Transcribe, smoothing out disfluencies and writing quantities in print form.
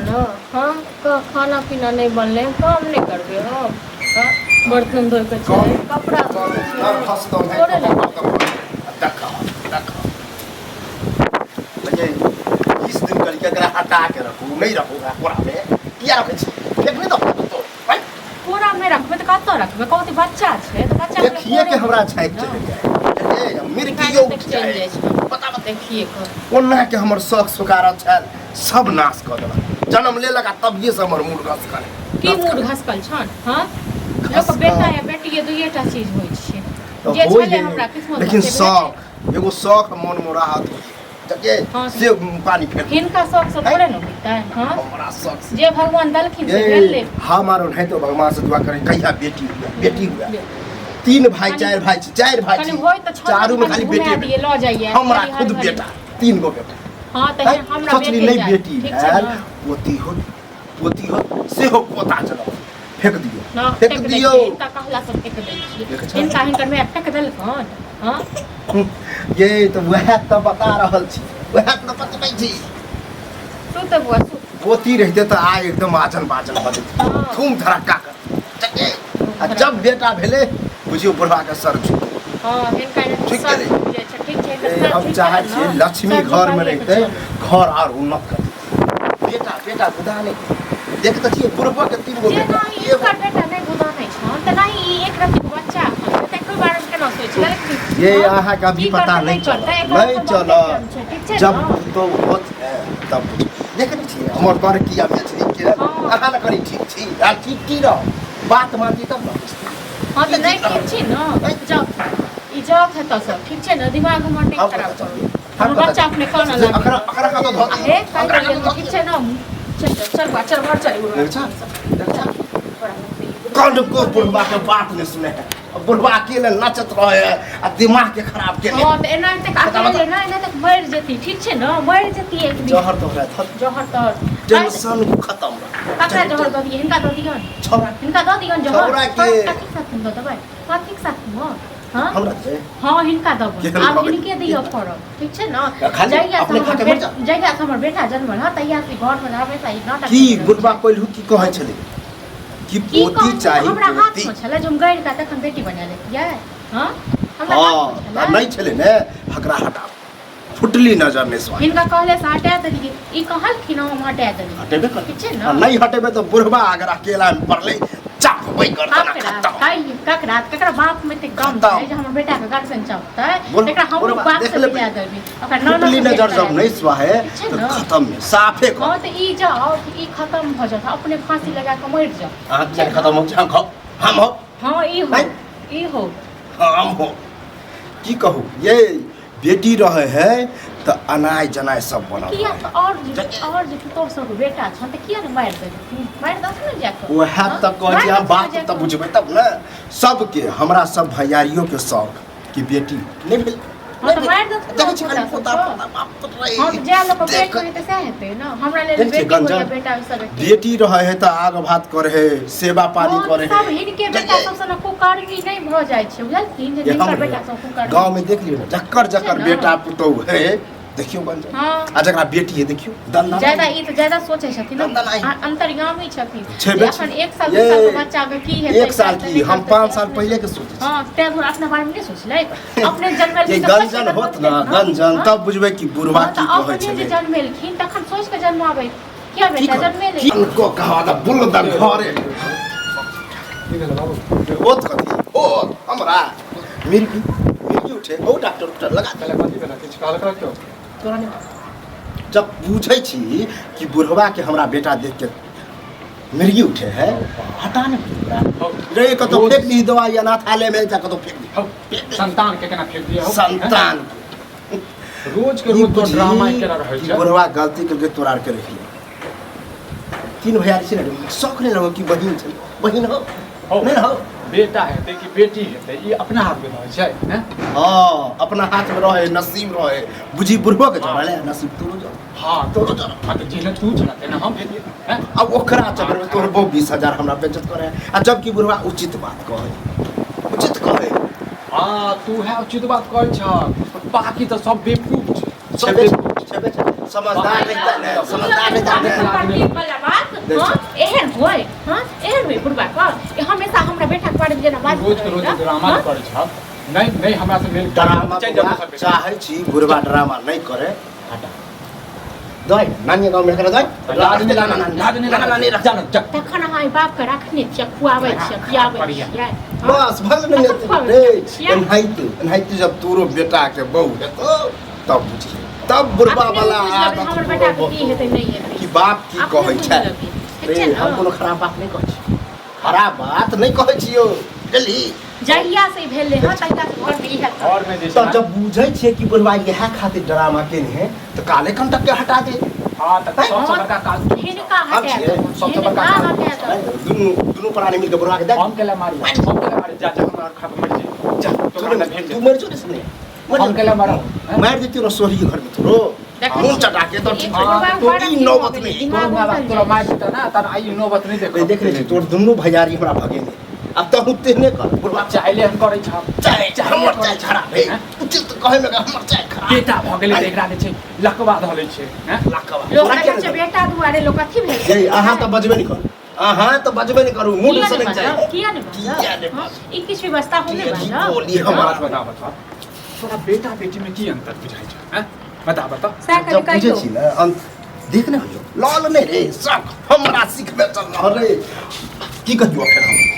ना हम खाना पीना नहीं बनले काम नहीं करबे हम बर्तन धोए के छै कपड़ा थोड़े ना देखा इस दिन करके अगर हटा के रखू नहीं रखूंगा पूरा में क्या रखे फेंक नहीं दो पूरा में रखबे तो कत रखबे कहते बच्चा छै तो बच्चा देखिए के हमरा छाइक चले जाए मेरे कियो चल जाए पता मत देखिए ओना के हमर शौक सुकार छै सब नाश कर देला जन्म ले लगा तब ये से हमर मूड घसकल की मूड घसकल छन हां लोक बेटा या बेटी ये दुइटा चीज होय छै जे छले हमरा किस्मत लेकिन शौक एगो शौक मन में राहत जके से पानी फेंक हिनका शौक से थोड़े न होता है हां हमरा शौक जे भगवान दलखिन से भेले हमारो नहीं तो भगवान से दुआ करें कहिया बेटी हुआ 3 भाई 4 भाई 4 भाई चारों में खाली बेटे दिए ल जाइए हमरा खुद बेटा 3 गो बेटा हां त हमरा बेटी नहीं बेटी है पोती हो से हो पोता चलो फेंक दियो फेंक दियो इनका कहला सब फेंक दै छी इनका हिनकर में फेंक देल कौन हां ये तो वह तो बता रहल छी वह तो बतबै छी तू तो बुआ पोती रहते तो आ एकदम आचन बाचन बजे धूम धड़का कर चके जब बेटा भेले बुझियो बुढ़वा के सर छु हां हिनका ठीक छै हम चाहे छी लक्ष्मी घर में रहते घर और उन्नत कर बेटा खुदा नहीं देख तो छी बुढ़वा के 3 गो बेटा ये बेटा नहीं खुदा नहीं छ त नहीं एक रति बच्चा त कोई बार के न सोच ये यहाँ का भी पता नहीं चला जब तो होत है तब देखनी छी हमर कर किया मैच के आहा न करी ठीक छी आ ठीक की रह बात मानती तब न हां त नहीं ठीक छी न जब है त सब ठीक छै न दिमाग में नहीं खराब हम बच्चा अपने खाना ला अखरा का तो धो हे ठीक छै न चल घर चल कौन को बुढ़वा के बात नहीं सुने बुढ़वा अकेले नचत रहे आ दिमाग के खराब के हां त एना तक अकेले ना एना तक मर जती ठीक छै न मर जती एक दिन जहर तो है जहर तो टेंशन खत्म ककरा जहर दो दिए हिनका दो दियन छोरा हिनका दो दियन जहर छोरा के कथि साथ दो दबाई कथि साथ म हां हमरा से हां हिनका दबो आब हिनके दियो फरक ठीक छै न जइया हमर बेटा जन्मल ह तइया से घर में रहबे सही नाटक की बुढ़वा कोइलहु की कहै छले कि पोती चाहिए हमरा हाथ में छले जो गैर का तखन बेटी बना लेतियै हां हां नहीं छले ने हकरा हटा फुटली नजर में सो इनका कहले से हटा देलिए ई कहल कि न हम हटा देलिए हटेबे कर ठीक छै न नहीं हटेबे तो बुढ़वा अगर अकेला में पड़ले चाप वही कर देना खत्म ककरा बाप में ते कम छै जे हमर बेटा के गर्दन चापतै एकरा हम बाप से बिया देबी ओकर फुटली नजर जब नहीं स्वाहे तो खत्म साफे हां त ई जाओ ई खत्म भ जात अपने फांसी लगा के मर जा आंख से खत्म हो जाए हम हो हां ई हो हम हो की कहू ये बेटी रहे है तो अनाय जनाय सब बना किया और जे तो सब बेटा छ त किया न मार दे न जाके ओहे त कहै हम बात त बुझबै तब न सबके हमरा सब भैयारियों के शौक की बेटी नहीं भेल तो मार दे देखै छी खाली पोता बाप रे हां जे लोग बेट करे त सह हेतै न हमरा ले बेटी हो या बेटा सब बेटी रहे है त आग भात करे है सेवा पानी करे है सब हिनके बेटा सब से न कुकर्मी नहीं भ जाय छै बुझल तीन जे हिनकर बेटा सब कुकर्मी गांव में देख लियो जकर बेटा पुतौ है देखियो गंजा आ जकरा बेटी है देखियो दंदा ज्यादा ई तो ज्यादा सोचे छथिन अंतर्यामी छथिन अपन 1 साल 2 साल के बच्चा के की हेतै 1 साल की हम 5 साल पहले के सोचे हां ते दूर अपना बारे में नहीं सोचले अपने जन्मल ये गंजन होत ना गंजन तब बुझबे कि बुढ़वा की कहै छै जे जन्मेलखिन तखन सोच के जन्माबै क्या बेटा जन्मेले इनको कहा था बुलदन घरे होत कथी होत हमरा मिर्गी उठे ओ डॉक्टर लगा चला कथी बना किछ काल कर क्यों जब पूछे छी कि बुढ़वा के हमरा बेटा देख के मिर्गी उठे है हटा नहीं रे कतो फेंक दी दवाई अनाथालय में जा कतो फेंक दी संतान के केना फेंक दिया संतान रोज के रोज तो ड्रामा केना रहै छै बुढ़वा गलती करके तोरार के रखिए 3 भैया छै ना शौक नहीं लगो कि बहिन हो नहीं हो बेटा हेतै कि बेटी हेतै ई अपना हाथ में रहै छै ने हां अपना हाथ में रहे नसीब रहे बुझी बुढ़वा के जड़ले नसीब तोरो जड़ हां तोरो जड़ हाथ जेना तू चलाते ना हम भेलिए हैं अब ओकरा चक्कर में तोर 20,000 हमरा बेइज्जत करे आ जबकि बुढ़वा उचित बात कहे हां तू है उचित बात कहै छ बाकी तो सब बेवकूफ छै सब समझदार नहीं समझदार नहीं जना बात रोज के रोज ड्रामा करे छ नहीं नहीं हमरा से मेल ड्रामा चाहे छी बुढ़वा ड्रामा नहीं करे हटा दई नानी गांव में करे दई लाज नहीं लाज जान जा तखन अहाँ बाप के रखने छियै खुआबै छियै खियाबै छियै बस भगन रे एनाहिते जब तोरो बेटा के बहू हेतो तब बुझी तब बुढ़वा वाला हमर बेटा के की हेतै नहीं हेतै कि बाप की कहै छै रे हम कोनो खराब बात नहीं कहै छी खराब बात नहीं कहै छियो बुझली जहिया से भेले ह तहिया से घर में इहे और में जे तो जब बुझै छियै कि बुढ़वा इएह खातिर ड्रामा केने है तो काले कंटक के हटा दे हां त सबसे बड़का काज हिनका हटा सबसे बड़का काज दुनु प्राणी मिलके बुढ़वा के दे हम केला मारी जा जा हमरा खा मर जा तू मर जो इसने हम केला मारो मार देती रो सोही घर में तोरो मुंह चटा के तो ठीक है तो ई नौबत नहीं तोरा मार देता ना त आई नौबत नहीं देख देख ले तोर दुनु भैयारी हमरा भगेने अब तो हुते ने कर बुढ़वा चाहिले हम करे छ चाहे हमर चाहे खड़ा रे उचित कहे में हमर चाहे खड़ा बेटा भगले देखरा दे छै लकवा धले छै हैं लकवा लोग कहै बेटा दुआरे लोग कथि भेल जे अहाँ तो बजबे नहीं कर अहाँ तो बजबे नहीं करू मुंह से नहीं चाहिए किया नहीं बाजब ई किछ व्यवस्था होने बाजब बोली हमारा बता तोरा बेटा बेटी में की अंतर बुझाइ छ हैं बता जब बुझे छी ना देख ना लाल नहीं रे सब हमरा सिखबे चल रे की कहियो फेर हम